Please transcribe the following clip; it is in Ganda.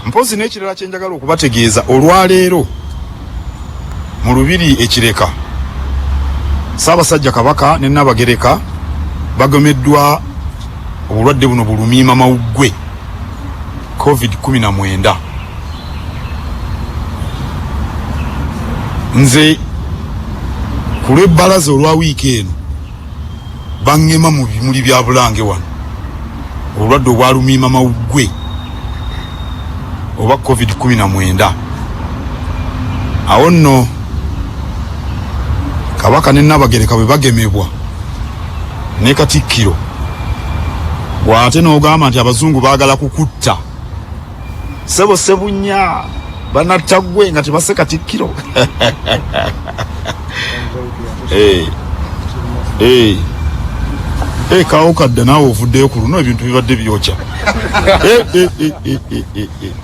Mpozi n'ekirala kye njagala okubategeeza olwaleero mu Lubiri ekireka Ssaabasajja Kabaka ne Nnabagereka bagomeddwa obulwadde buno bulumiima mawuggwe COVID-19. Nze ku lw'ebbalaza olwa wiiki eno baŋŋema mu bimuli bya Bulange wano obulwadde obwalumiima mawuggwe oba COVID-19. Awo nno Kabaka ne Nnabagereka bwe bagemebwa ne Katikkiro bw'ate n'ogamba nti abazungu baagala kukutta Ssebo Ssebunya banatta ggwe nga tebase Katikkiro. Kaawo kadde naawe ovuddeyo ku luno ebintu bibadde byokya.